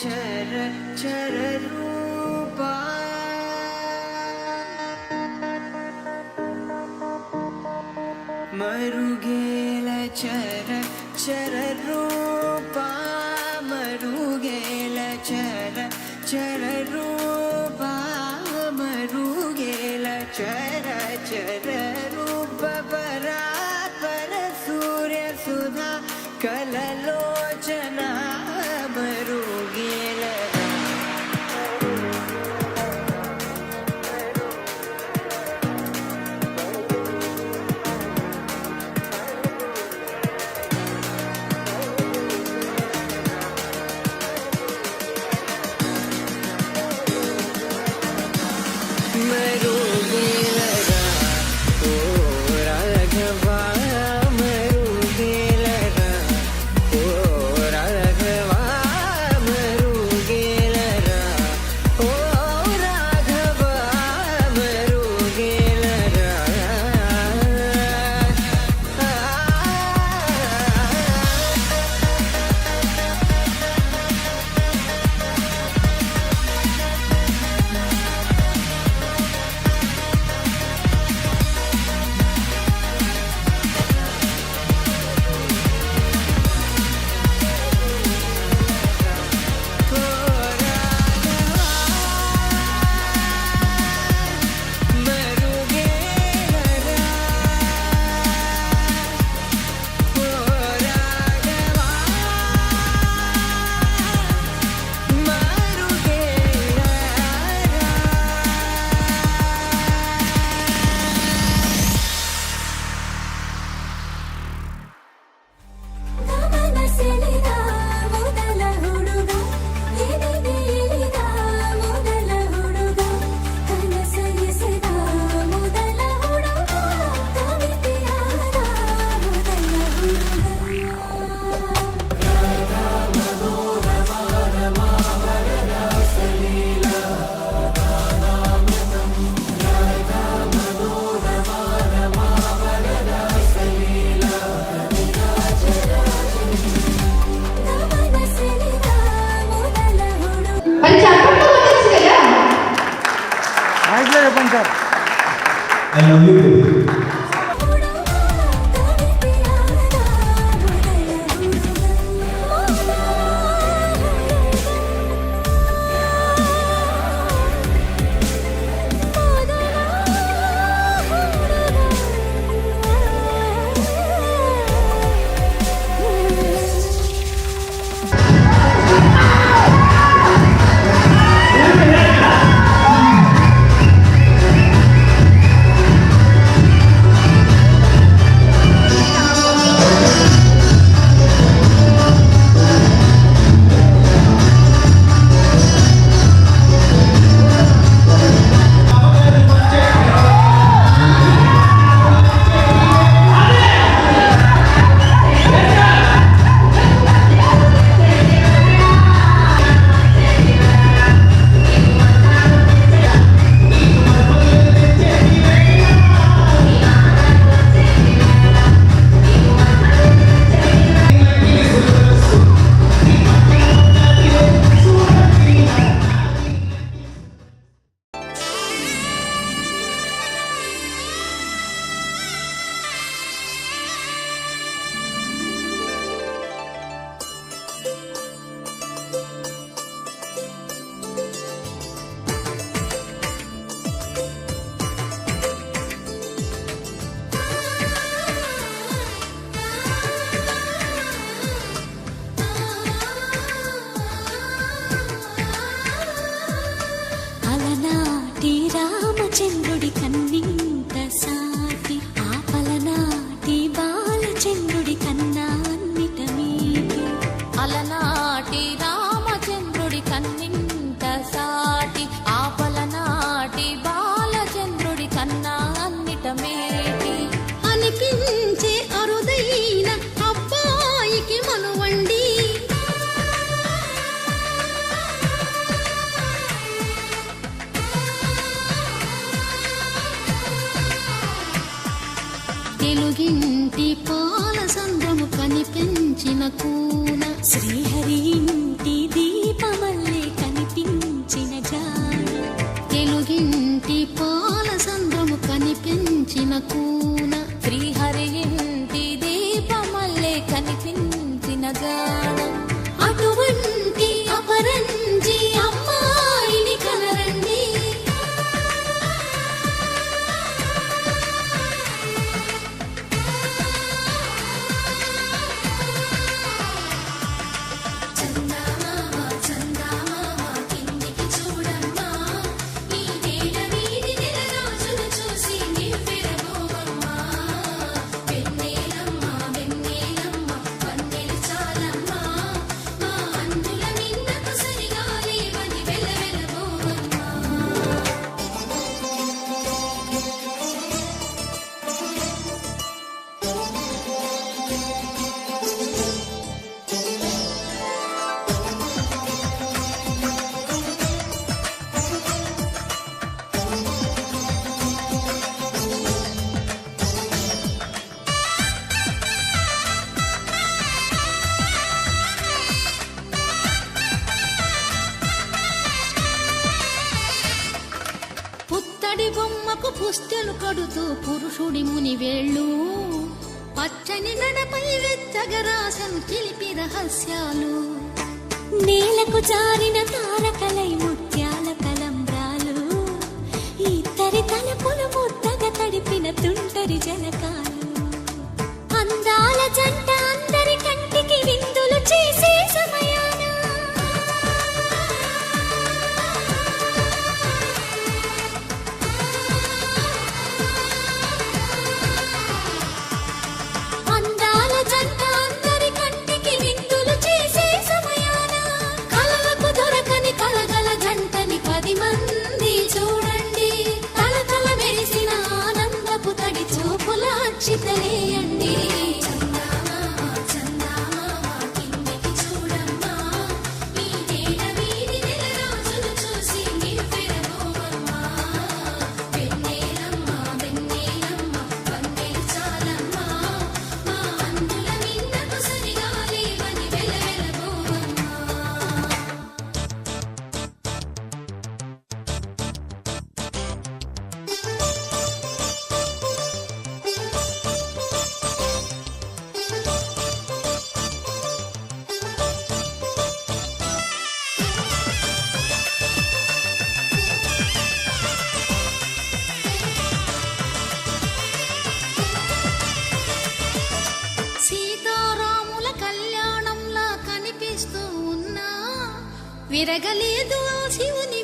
चर चर रूपा मरुगेल चर चर रूपा मरुगेल चर चर रूपा मरुगेल चर चर रूप परात्पर सूर्य सुधा कललोचना मरुगेल मरुगेलरा తెలుగింటి పాల సంద్రము కనిపించిన కూన శ్రీహరి ఇంటి దీపమల్లే కనిపించిన జాన తెలుగింటి పాల సంద్రము కనిపించిన కూన శ్రీహరి ఇంటి దీపమల్లే కనిపించిన జాన అటువంటి అపరంజి అమ్మాయిని కనరండి పుత్తడి బొమ్మకు పుస్తెలు కడుతూ పురుషుడి ముని వేళ్ళు పచ్చని నడపై వెచ్చగరాసను చిలిపి రహస్యాలు నేలకు జారిన తారకలై ముత్యాల తలంబ్రాలు ఇద్దరి తలపులు ముద్దగా తడిపిన తుంటరి జలకాలు అందాల జంట అందరి కంటికి విందులు చేసే సమయాన అందాల జంట అందరి కంటికి విందులు చేసే సమయాన కలలకు దొరకని కలగల జంటని 10 మంది చూడండి తలతల మెరిసిన ఆనందపు తడి చూపుల అక్షితలేయండి సీతారాముల కళ్యాణంలా కనిపిస్తూ ఉన్నా విరగలేదు ఆ శివుని